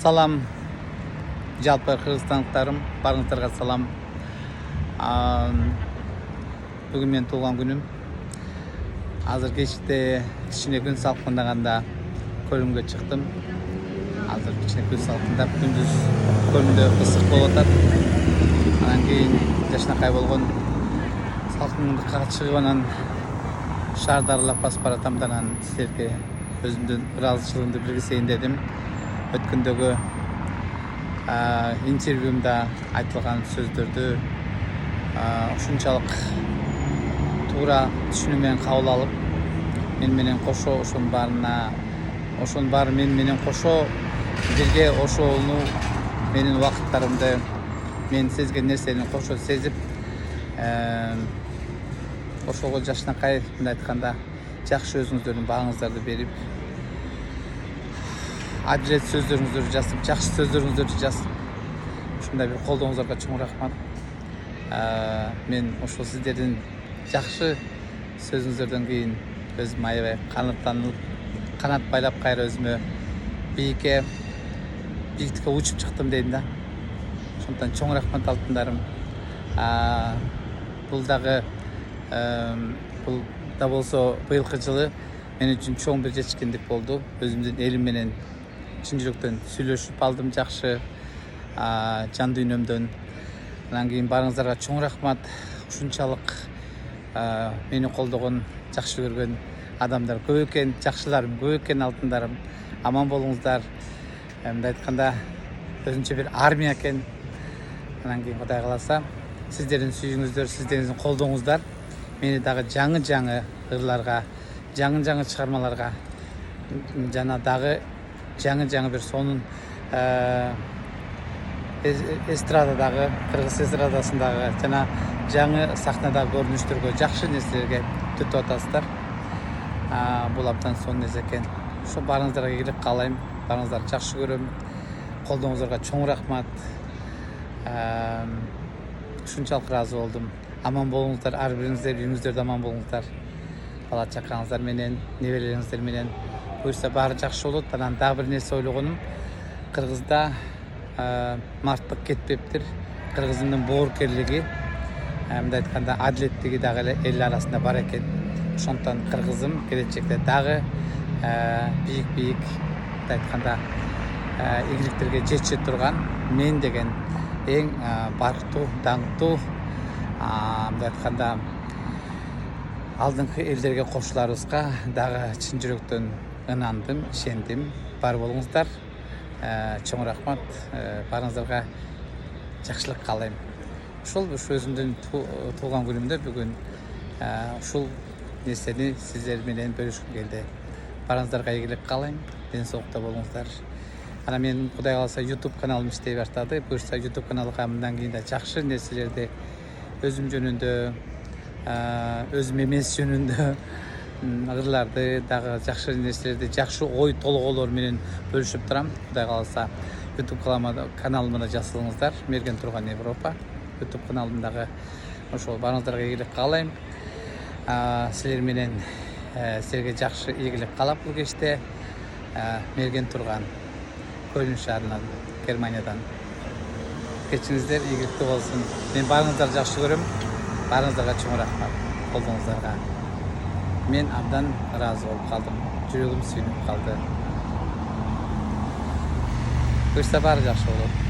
Салам, жалпы кыргызстандыктарым, барыңыздарга салам. Бүгүн менин туулган күнүм. Азыр кечте кичине күн салкындаганда көлүмгө чыктым. Азыр кичине күн салкындап, күндүз көлүмдө ысык болуп атат. Анан кийин жашынакай болгон салкындыкка чыгып анан шаарды аралап басып баратам да анан силерге өзүмдүн ыраазычылыгымды билгизейин дедим. Өткөндөгү интервьюмда айтылган сөздөрдү ушунчалык туура түшүнүү менен кабыл алып, мен менен кошо ошонун баары мен менен кошо бирге ошолуу менин убакыттарымды, мен сезген нерсени кошо сезип, ошого жашынакай мындай айтканда жакшы өзүңүздөрдүн бааңыздарды берип, адилет сөздөрүңүздөрдү жазып, жакшы сөздөрүңүздөрдү жазып, ушундай бир колдооңуздарга чоң рахмат. Мен ошол сиздердин жакшы сөзүңүздөрдөн кийин өзүм аябай канат байлап кайра өзүмө бийиктикке учуп чыктым дейм да. Ошондуктан чоң рахмат алтындарым. Бул да болсо быйылкы жылы мен үчүн чоң бир жетишкендик болду. Өзүмдүн элим менен чын жүрөктөн сүйлөшүп алдым жакшы, жан дүйнөмдөн. Анан кийин барыңыздарга чоң рахмат. Ушунчалык мени колдогон, жакшы көргөн адамдар көп экен, жакшыларым көп экен алтындарым. Аман болуңуздар. Мындай айтканда өзүнчө бир армия экен. Анан кийин Кудай кааласа, сиздердин сүйүүңүздөр, сиздердин колдооңуздар мени дагы жаңы ырларга, жаңы чыгармаларга жана дагы жаңы бир сонун эстрададагы, кыргыз эстрадасындагы жана жаңы сахнадагы көрүнүштөргө, жакшы нерселерге түтүп атасыздар. Бул абдан сонун нерсе экен. Ошо барыңыздарга ийгилик каалайм. Барыңыздарды жакшы көрөм. Колдооңуздарга чоң рахмат. Ушунчалык ыраазы болдум. Аман болуңуздар, ар бириңиздер, үйүңүздөрдө аман болуңуздар. Бала чакаңыздар менен, неберелериңиздер менен буюрса баары жакшы болот. Анан дагы бир нерсе ойлогонум, Кыргызда марттык кетпептир. Кыргыздын боорукерлиги, мындай айтканда адилеттиги дагы эле эл арасында бар экен. Ошондуктан кыргызым келечекте дагы бийик, мындай айтканда ийгиликтерге жете турган, мен деген эң барктуу, даңктуу, мындай айтканда алдыңкы элдерге кошуларыбызга дагы чын жүрөктөн ынандым, ишендим. Бар болуңуздар. Чоң рахмат. Барыңыздарга жакшылык каалайм. Ушул өзүмдүн туулган күнүмдө бүгүн ушул нерсени сиздер менен бөлүшкүм келди. Барыңыздарга ийгилик каалайм. Ден соолукта болуңуздар. Анан мен Кудай кааласа YouTube каналым иштей баштады. Буюрса YouTube каналга мындан кийин да жакшы нерселерди өзүм жөнүндө, өзүм эмес жөнүндө ырларды, дагы жакшы нерселерди, жакшы ой толгоолор менен бөлүшүп турам. Кудай кааласа YouTube каналыма да жазылыңыздар. Мерген Турган Европа YouTube каналымдагы. Ошол барыңыздарга ийгилик каалайм. Силер менен силерге жакшы ийгилик каалап бул кечте. Мерген Турган, Көлүн шаарынан, Германиядан. Кечиңиздер ийгиликтүү болсун. Мен барыңыздарды жакшы көрөм. Барыңыздарга чоң рахмат. Колдооңуздарга. Мен абдан ыраазы болуп калдым. Жүрөгүм сүйүнүп калды. Буюрса баары жакшы болот.